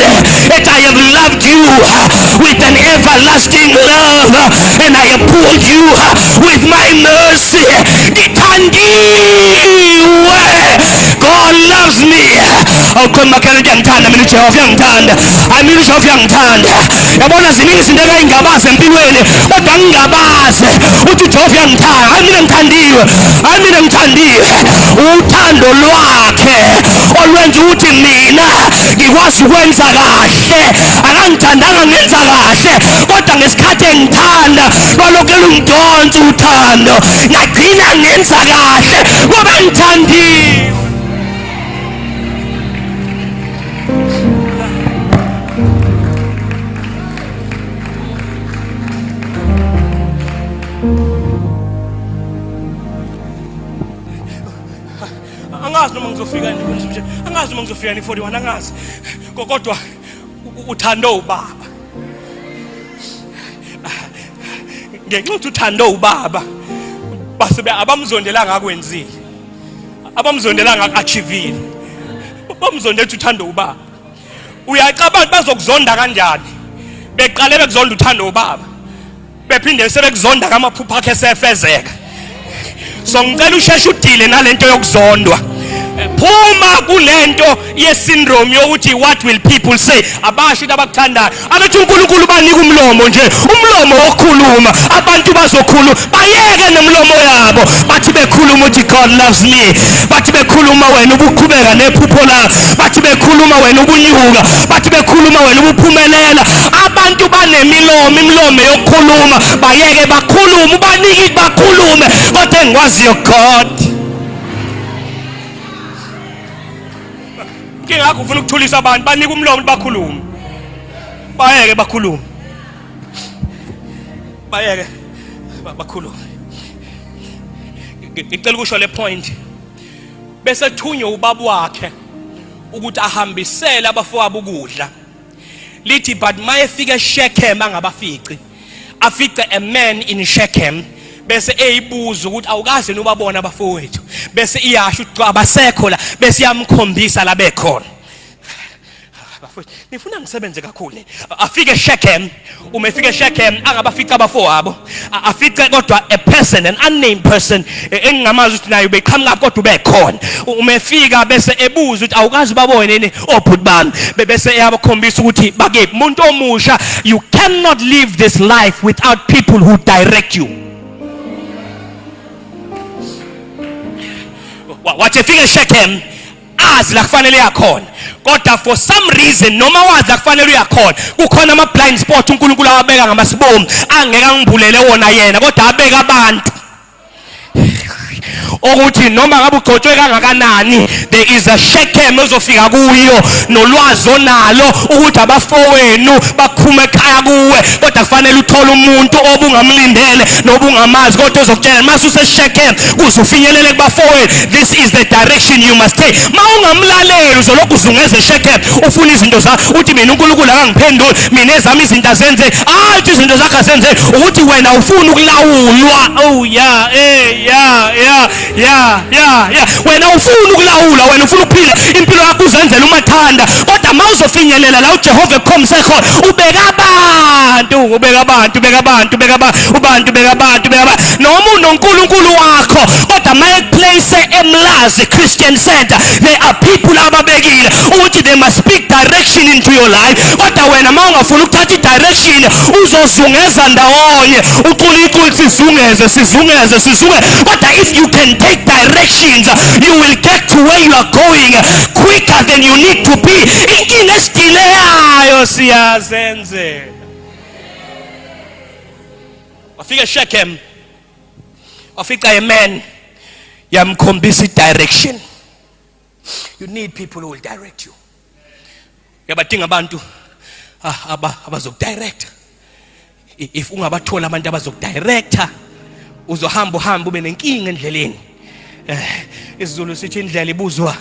that I have loved you with an everlasting love and I have pulled you with my mercy. Ngithandiwe. God loves me ngokukhona makhelwane uyangithanda mina uJehova uyangithanda mina uJehova uyangithanda yabona ziningi izinto engayingabazi empilweni kodwa ngingabazi uthi uJehova uyangithanda mina ngithandiwe mina ngithandiwe uthando lwakhe olwenza ukuthi mina ngikwazi ukwenza kahle akangithandanga ngenza kahle kodwa ngesikhathi engithanda lwalokhu lungidonsa uthando ngagcina ngenza kahle ngoba ngithandiwe. Angazi noma ngizofika nje angazi noma ngizofika ni 41 angazi kodwa uthando ubaba ngenxa ukuthi uthando ubaba base abamzondelanga akwenzile abamzondelanga akachievile bamzondela uthando ubaba uyacabanga bazokuzonda kanjani beqale bekuzonda uthando ubaba bephinde sebekuzonda kamaphupha akhe sefezeka so ngicela usheshe udile nalento yokuzondwa phuma kulento yesyndrome yokuthi what will people say abashi abakuthandayo abethi uNkulunkulu banika umlomo nje umlomo wokukhuluma abantu bazokhuluma bayeke nemlomo yabo bathi bekhuluma ukuthi God loves me bathi bekhuluma wena ubuqhubeka nephupho la bathi bekhuluma wena ubunyuka bathi bekhuluma wena ubuphumelela abantu banemilomo imlomo yokukhuluma bayeke bakhuluma ubaniki bakhulume kodwa engikwaziyo God ngingakho ufuna ukuthulisa abantu banika umlomo bakhulume bayeke bakhulume bayeke bakhulume ngicela ukusho le point bese thunywe ubaba wakhe ukuthi ahambisele abafowabo ukudla lithi but mayefika eShechem angabafici afice a man in Shechem bese eyibuza ukuthi awukaze nobabona abafowethu bese iyasho ukuthi abasekho la bese iyamkhombisa la bekhona bafowethu nifuna ngisebenze kakhulu afike eShechem umefika eShechem angabafica abafowabo afice kodwa a person an unnamed person engingamazi ukuthi nayo beqhamuka kodwa bekhona umefika bese ebuza ukuthi awukazi babone nini obhuti bami bese eyabakhombisa ukuthi bake umuntu omusha you cannot live this life without people who direct you. Wathi efika eShechem azi la kufanele yakhona kodwa for some reason noma wazi la kufanele uyakhona kukhona ama blind spot uNkulunkulu awabeka ngamasibomu angeke angibulele wona yena kodwa abeka abantu ukuthi noma ngabe ugcotshwe kangakanani there is a Shechem ezofika kuyo nolwazi onalo ukuthi abafowenu bakhuma ekhaya kuwe kodwa kufanele uthole umuntu obungamlindele nobungamazi kodwa ozokutshela mase useShechem kuzofinyelela kubafowenu this is the direction you must take mawungamlaleli uzolokhu uzungeza eShechem ufuna izinto zakho uthi mina uNkulunkulu akangiphenduli mina ezami izinto azenze athi izinto zakho azenze ukuthi wena ufuna ukulawulwa oh wena ufuna ukulawula wena ufuna ukuphila impilo yakho uzenzela umathanda kodwa mawuzofinyelela la uJehova ekhomse khona ubeka abantu noma unoNkulunkulu wakho kodwa mayeplace eMlazi Christian Center there are people ababekile ukuthi they must speak direction into your life kodwa wena mawungafuna ukuthatha idirection uzozungeza ndawonye uNkulunkulu sizungeze kodwa if you can take directions you will get to where you are going quicker than you need to be inkinga esidileyayo siyazenze wafika eShechem wafika a man yamkhombisa direction you need people who will direct you yabadinga abantu abazokudirect if ungabathola abantu abazokudirector uzohamba ube nenkinga endleleni isiZulu sithi indlela ibuzwa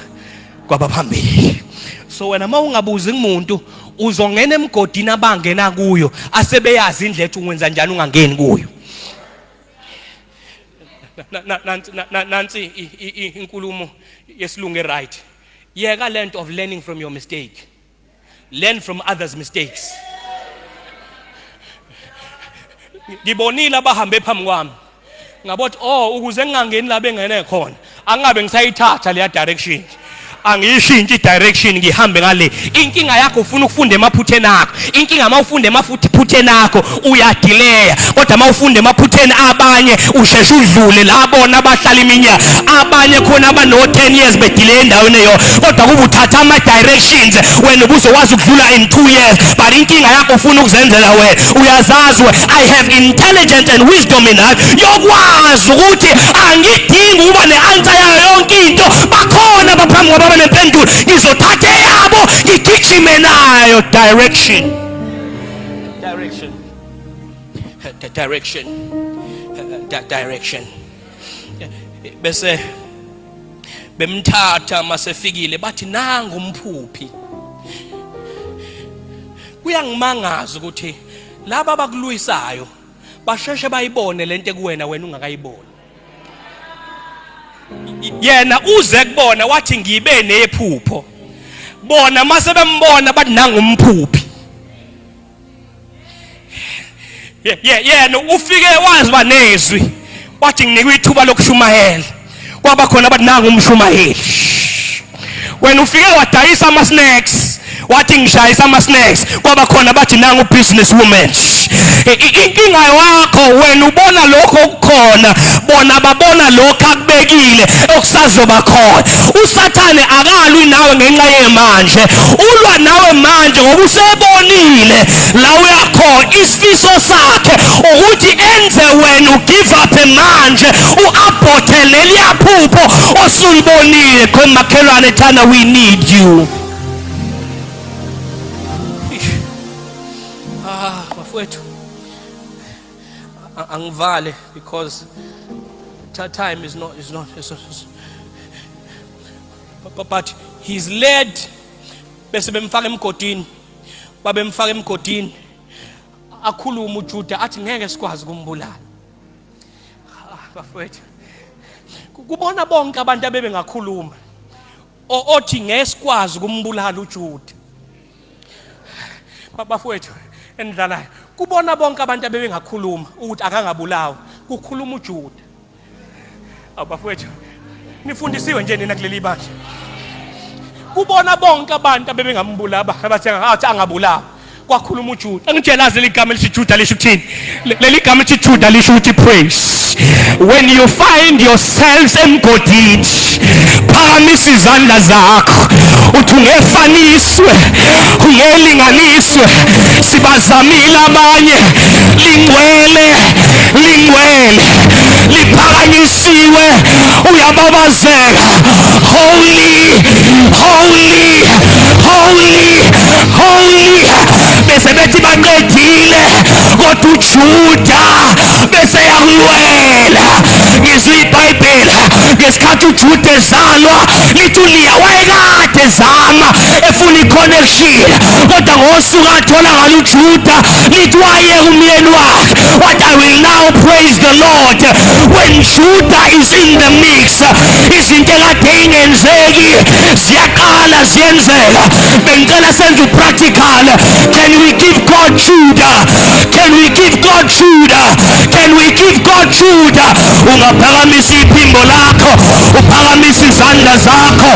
kwabaphambili so wena mawungabuzi umuntu uzongena emgodini abangena kuyo asebeyazi indlela ethi ungenza njani ungangeni kuyo nansi inkulumo yesilungu right yeka lento of learning from your mistake learn from others mistakes ngibonile abahambe phambi kwami ngabothi ukuze ngingangeni la bengene khona angabe ngisayithatha leya direction angishintshe direction ngihambe ngale. Inkinga yakho ufuna ukufunda emaphutheni akho. Inkinga mawufunda emaphutheni akho uyadelay. Kodwa mawufunda emaphutheni abanye usheshe udlule labona abahlala iminyaka. Abanye khona abano 10 years bedelay endaweni eyo. Kodwa kuba uthatha ama directions wena ubuzowazi ukudlula in 2 years. But inkinga yakho ufuna ukuzenzela wena. Uyazazi I have intelligence and wisdom in life. Yokwazi ukuthi angidingi ukuba neanswer yayo yonke into. Bakhona baphambi kwaba nempendulo. Ngizothatha yabo ngigijime nayo. Direction. Bese bemthatha masefikile bathi nanga umphuphi. Kuyangimangaza ukuthi laba abakuluyisayo basheshe bayibone lento ekuwena wena ungakayiboni. Yena uze kubona wathi ngibe nephupho. Bona mase bembona bathi nanga umphuphi. Yena ufike wazi banezwi wathi nginikwe ithuba lokushumayela. Kwaba khona bathi nanga umshumayeli. Wena ufike wadayisa ama snacks wathi ngishayisa ama snacks. Kwaba khona bathi nanga business woman. Inkinga yakho wena ubona lokho okukhona, bona babona lokho akubekile okusazoba khona. Usathane akalwi nawe ngenxa yemanje, ulwa nawe manje ngoba usebonile la uyakhona. Isifiso sakhe ukuthi enze wena ugive up manje, uaborte leliyaphupho osulibonile. Khona makhelwane thana, we need you. Bafowethu angivale because time is not but he's led. Bese bemfaka emgodini, babemfaka emgodini, akhuluma uJuda athi ngeke sikwazi kumbulala. Bafowethu kubona bonke abantu abebe ngakhuluma othi ngeke sikwazi kumbulala uJuda. Bafowethu endlalayo kubona bonke abantu abebe ngakhuluma ukuthi akangabulawa, kukhuluma uJuda. Abafowethu nifundisiwe nje nina kuleli bandla. Kubona bonke abantu abebe ngambulala abathi angabulawa, kwakhuluma uJuda. Angitshelazi ligama lithi Juda lisho ukuthini? Leli gama lithi Juda lisho ukuthi praise. When you find yourselves emgodini, phakamisa izandla zakho uthi ungefaniswe, ungelinganiswe. Sibazamile abanye, lingcwele, liphakanyisiwe, uyababazeka. Holy, holy, holy, holy. Bese bethi baqedile kodwa uJuda bese yakulwela. Ngizwi iBhayibheli ngesikhathi uJuda ezalwa lithi uLeya wayekade zama efuna iconnection, kodwa ngosuku athola ngalo uJuda lithi waye umyeni wakhe wathi I will now praise the Lord. When Judah is in the mix, izinto ekade ingenzeki ziyaqala ziyenzeka. Bengicela senze upractical. Can we give God Judah? Can we give God Judah? Can we give God Judah? Ungaphakamisa iphimbo lakho, uphakamisa izandla zakho,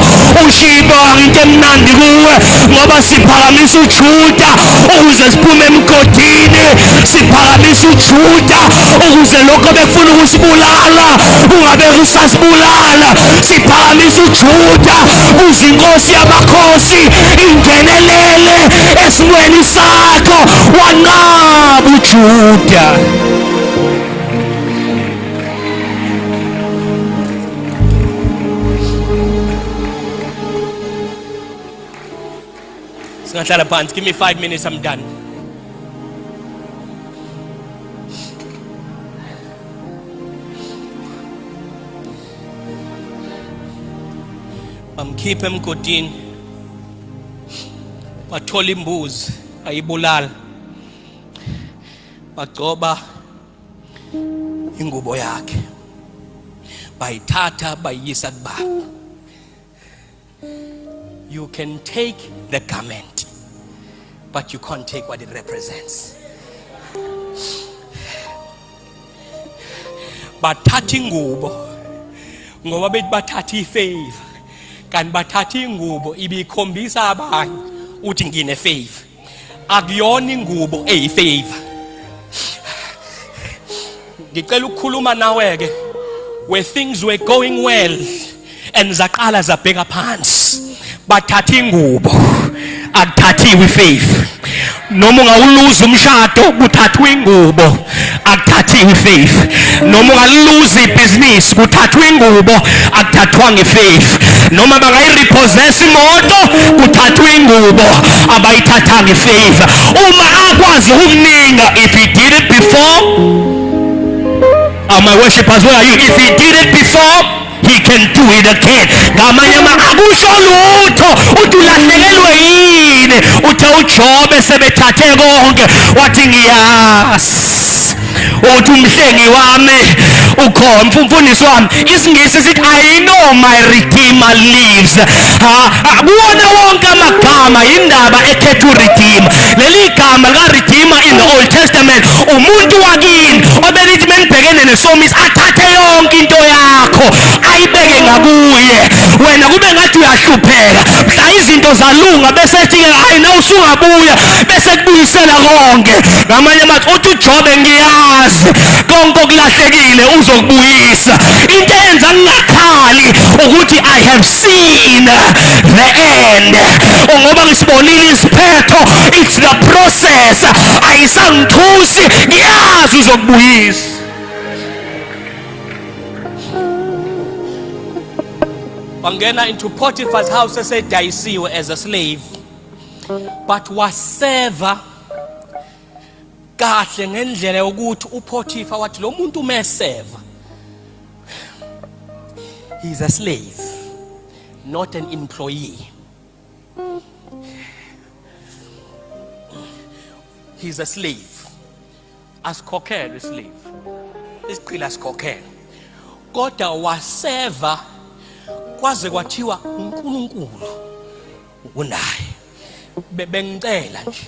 ushibonga into emnandi kuwe ngoba siphakamisa uJudah ukuze siphume emgodini. Siphakamisa uJudah ukuze lokho bekufuna ukusibulala ungabe usasibulala. Siphakamisa uJudah ukuze inkosi yamakhosi ingenelele esimweni sakho. Wanqaba uJudah. Singahlala phansi. Give me 5 minutes, I'm done. Bamkhipha emgodini, bathola imbuzi ayibulala, bagcoba ingubo yakhe, bayithatha bayisa kubaba. You can take the garment, but you can't take what it represents. Bathatha ingubo ngoba bethi bathatha ifavor. kanti bathatha ingubo ibikhombisa abanye uthi ngine favor. Akuyona ingubo eyifavor. Ngicela ukukhuluma nawe ke where things were going well and zaqala zabheka phansi, bathatha ingubo akuthathiwe favor. Noma ungawuluza umshado kuthathwa ingubo akuthathiwe favor. Noma ungaluza ibhizinisi kuthathwa ingubo akuthathwanga favor. Noma bangayirepossess imoto kuthathwa ingubo abayithathanga favor. Uma akwazi ukuninga, if he did it before, my worshippers, where are you? If he did it before, he can do it again. Ngamanye akusho lutho uthi ulahlekelwe yini, uthi uJobe sebethathe konke wathi ngiyazi uthi umhlengi wami ukhona, umfundisi wami isingisi sithi I know my redeemer lives. Kuwona wonke amagama indaba ekhetha uredeemer. Leli gama lika redeemer in the Old Testament umuntu wakini obelithi menibhekene nesomiso athathe yonke into yakho ayibeke ngakuye. Wena kube ngathi uyahlupheka, mhla izinto zalunga bese ethi hayi na usungabuya bese kubuyisela konke. Ngamanye amathi uthi uJobe ngiyazi konke okulahlekile uzokubuyisa. Into enza ngingakhali ukuthi I have seen the end. Ngoba ngisibonile isiphetho, it's the process. Ayisangithusi, ngiyazi uzokubuyisa. Wangena into Potiphar's house esedayisiwe as a slave, but waseva kahle ngendlela yokuthi uPotiphar wathi lo muntu umeseva, he's a slave, not an employee. He's a slave. Asikhokhele slave. Isiqila asikhokhele. Kodwa waseva kwaze kwathiwa uNkulunkulu unaye. Bengicela nje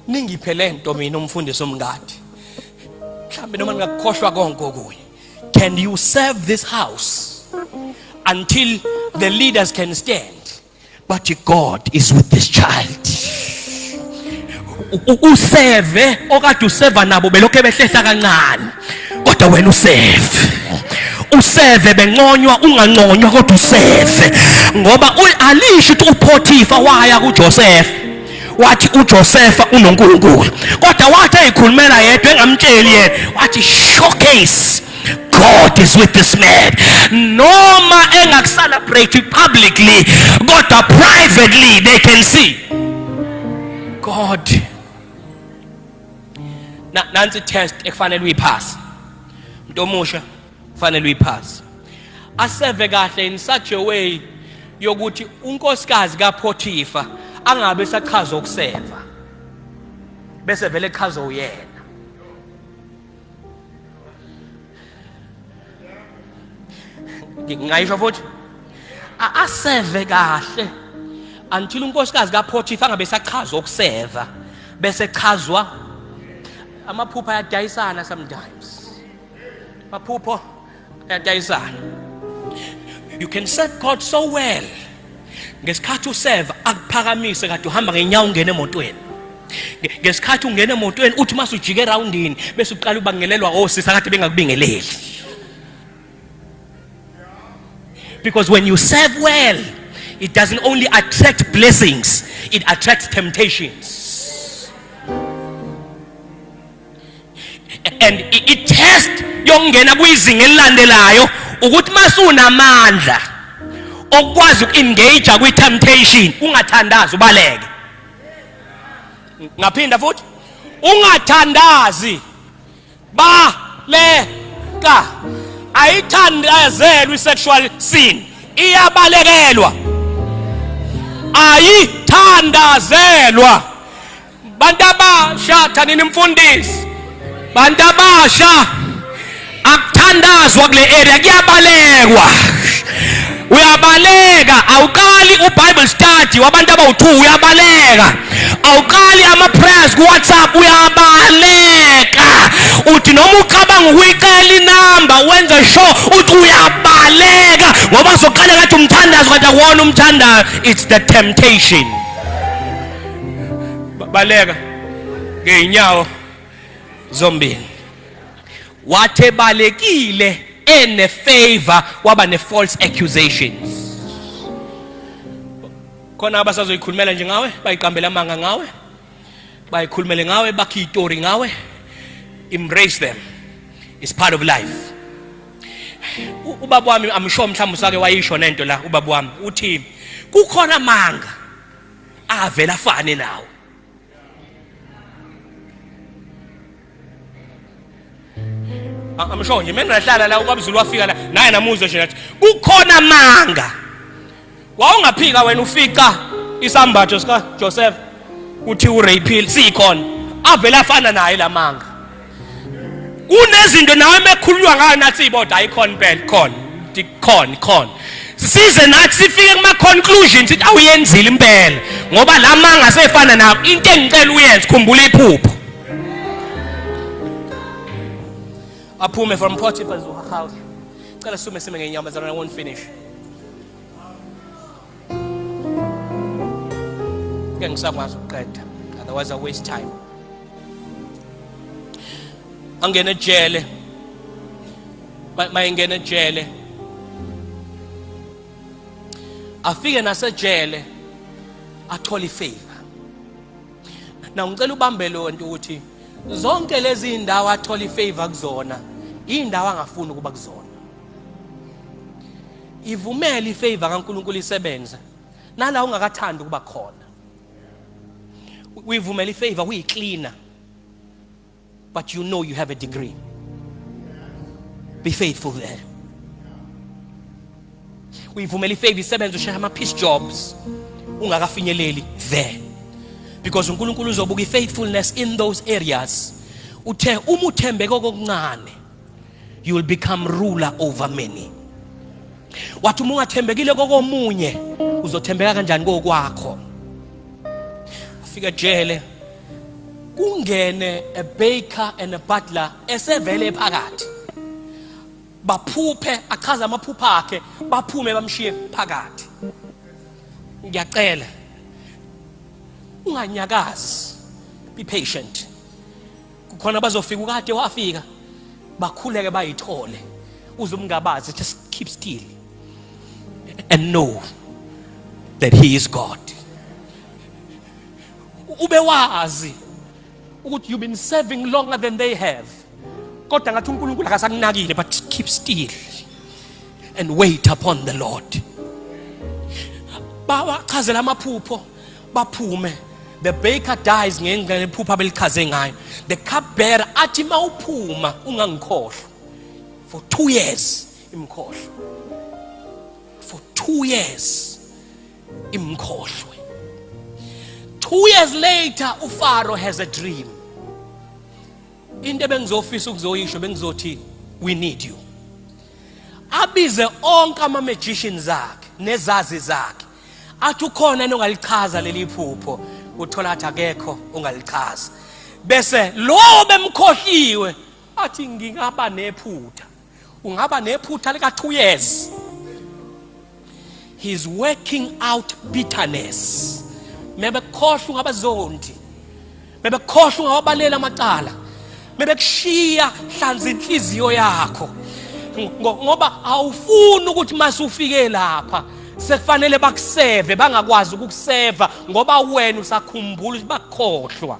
ningiphe lento mina umfundisi omngadi. Mhlambe noma ngakukhohlwa konke okunye. Can you serve this house until the leaders can stand? But God is with this child. Useve okade useva nabo belokhe behlehla kancane. Kodwa wena useve benqonywa unganqonywa kodwa useve. Ngoba alisho ukuthi uPotiphar waya kuJoseph wathi uJoseph unoNkulunkulu, kodwa wathi eyikhulumela yedwa engamtsheli yena wathi showcase God is with this man. Noma engakucelebrate publicly kodwa privately they can see God. Nansi test ekufanele uyipass. Ntomusha kufanele uyipass. Aseve kahle in such a way yokuthi unkosikazi kaPotiphar angabe sachaza ukuseva bese vele echaza uyena. Ngayisho futhi aseve kahle until unkosikazi kaPotiphar angabe sachaza ukuseva bese echazwa. Amaphupho ayadayisana sometimes. Amaphupho ayadayisana. You can serve God so well. Ngesikhathi userve akuphakamise kade uhamba ngenyawo ungena emotweni. Ngesikhathi ungena emotweni uthi mase ujike roundini bese uqala ubangelelwa osisi akade bengakubingeleli. Because when you serve well, it doesn't only attract blessings, it attracts temptations. And it test yongena kuyizinga elilandelayo ukuthi masunamandla okwazi ukuengage kwi temptation ungathandazi ubaleke. Ngaphinda futhi ungathandazi baleka. Ayithandazelwe sexual sin, iyabalekelwa. Ayithandazelwa. Bantu abasha thanini mfundisi, bantu abasha akuthandazwa kule area kuyabalekwa. uyabaleka. Awuqali uBible study wabantu abawu2 uyabaleka. Awuqali ama-prayers ku-WhatsApp uyabaleka. Uthi noma ucabanga ukuyicela inamba wenze sure uthi uyabaleka ngoba soqala ngathi umthandazo kanti akuwona umthandazo. It's the temptation. Baleka ngeenyawo zombili. Wathebalekile ene-favor waba ne-false accusations. Khona abasazoyikhulumela nje ngawe, bayiqambela amanga ngawe, bayikhulumele ngawe, bakhe itori ngawe. Embrace them. It's part of life. Ubaba wami amsho mhlawumbe usake wayisho nento la ubaba wami uthi kukhona amanga avela afane nawe. Amsho nje mina nahlala la ubaBzulu wafika la naye namuzwe nje nathi kukhona amanga. Wawungaphika wena ufica isambatho sika Joseph uthi uRayphil sikhona avela afana naye lamanga. Kunezinto nawe mekhululwa ngayo nathi ibodwa ayikhona impela khona. Size nathi sifike kuma conclusions sithi awuyenzile impela ngoba lamanga sefana nawo. Into engicela uyenze khumbula iphupho. Aphume from Potiphar's house. Cela sume sime ngenyamazana I won't finish. Ngisakwazi ukuqeda otherwise I waste time. Angena ejele. Mayengena ejele. Afike nasejele athola ifavor. Na ngicela ubambe lo nto ukuthi zonke lezi indawo athola ifavor kuzona indawo angafuni ukuba kuzona. Ivumela ifavor kaNkulunkulu isebenze nala ungakathanda ukuba khona. Uyivumela ifavor uyicleaner but you know you have a degree. Be faithful there. Uyivumela ifavor isebenze ushaya ama-peace jobs ungakafinyeleli there. Because uNkulunkulu uzobuka faithfulness in those areas. Uthe uma uthembeka okuncane you will become ruler over many. Wathi uma ungathembekile kokomunye uzothembeka kanjani kokwakho. Afika ejele kungene a baker and a butler esevele phakathi. Baphuphe achaza amaphupho akhe baphume bamshiye phakathi. Ngiyacela unganyakazi, be patient. Kukhona bazofika ukade wafika bakhuleke bayithole uzumngabazi. Just keep still and know that he is God. Ube wazi ukuthi you've been serving longer than they have kodwa ngathi uNkulunkulu akasakunakile, but keep still and wait upon the Lord. Bawachazela amaphupho baphume. The baker dies ngenxa yephupho abelichaze ngayo. The cupbearer athi mawuphuma ungangikhohlwa. For 2 years imkhohlwe. For 2 years imkhohlwe. 2 years later uFaro has a dream. Into bengizofisa ukuzoyisho bengizothi we need you. Abize onke ama magicians zakhe nezazi zakhe. Athi ukhona nongalichaza leli phupho uthola athi akekho ongalichaza. Bese lo bemkhohliwe athi ngingaba nephutha. Ungaba nephutha lika 2 years. He's working out bitterness. Mebekhohlwa ngabazondi. Mebekhohlwa ngabalela amacala. Mebekushiya hlanza inhliziyo yakho. Ngoba awufuni ukuthi masufike lapha sekufanele bakuseve bangakwazi ukukuseva ngoba wena usakhumbula ukuthi bakhohlwa.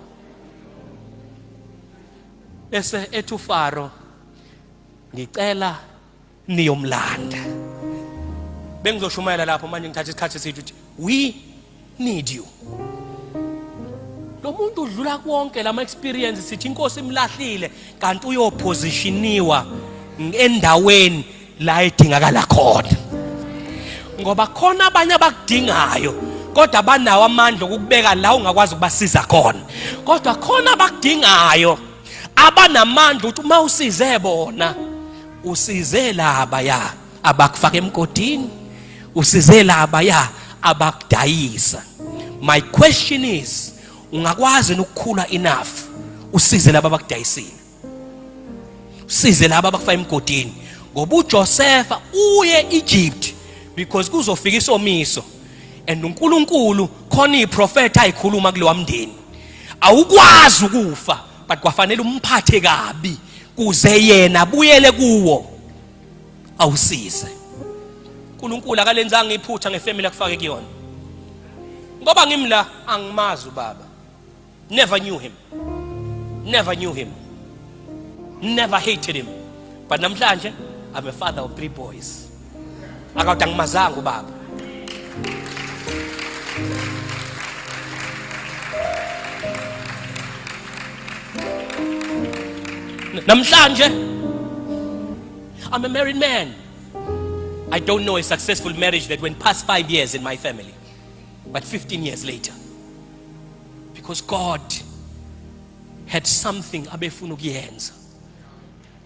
Bese ethi uFaro ngicela niyomlanda. Bengizoshumayela lapho manje ngithatha isikhathi esithi we need you. Lo muntu udlula konke lama experience sithi inkosi imlahlile kanti uyopositioniwa endaweni la edingakala khona. Ngoba khona abanye abakudingayo kodwa banawo amandla okubeka la ungakwazi ukubasiza khona. Kodwa khona abakudingayo abanamandla ukuthi uma usize bona usize laba ya abakufaka emgodini usize laba ya abakudayisa. My question is, ungakwazi ukukhula enough usize laba abakudayisile, usize laba abakufaka emgodini, ngoba uJosepha uye Egypt because kuzofika isomiso and uNkulunkulu khona iprofeta ayikhuluma kulewa mndeni. Awukwazi ukufa but kwafanele umphathe kabi kuze yena buyele kuwo awusize. uNkulunkulu akalenzanga iphutha ngefamily akufake kuyona. Ngoba ngimla angimazi ubaba. Never knew him. Never knew him. Never hated him. But namhlanje I'm a father of 3 boys. Akawuthi angimazanga ubaba. Namhlanje I'm a married man. I don't know a successful marriage that went past 5 years in my family, but 15 years later, because God had something abefuna ukuyenza.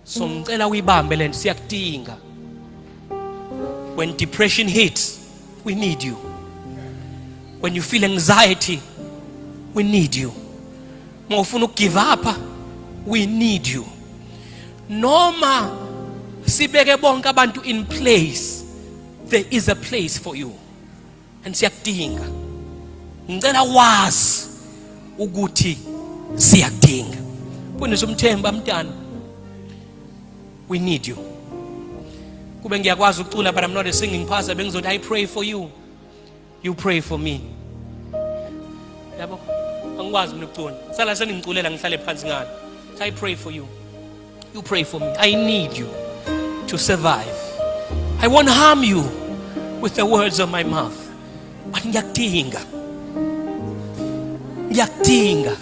So ngicela uyibambe lento, siyakudinga. When depression hits, we need you. When you feel anxiety, we need you. Mawufuna give up, we need you. Noma sibeke bonke abantu in place, there is a place for you. And siyakudinga. Ngicela wazi ukuthi siyakudinga. Bonisa umthemba mntana. We need you. Kube ngiyakwazi ukucula but I'm not a singing pastor. Bengizothi I pray for you. You pray for me. Yabo? Angikwazi mina ukucula. Sala sengiculela ngihlale phansi ngani. I pray for you. You pray for me. I need you to survive. I won't harm you with the words of my mouth. But ngiyakudinga. Ngiyakudinga.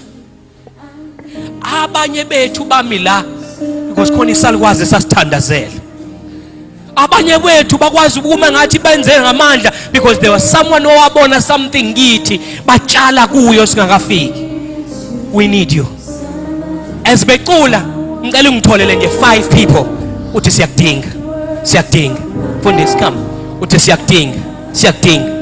Abanye bethu bamila because khona isalukwazi sasithandazela. Abanye bethu bakwazi ukuma ngathi benze ngamandla because there was someone owabona something kithi batshala kuyo singakafiki. We need you. As becula ngicela ungitholele nje 5 people uthi siyakudinga. Siyakudinga. Fundisi come. Uthi siyakudinga. Siyakudinga.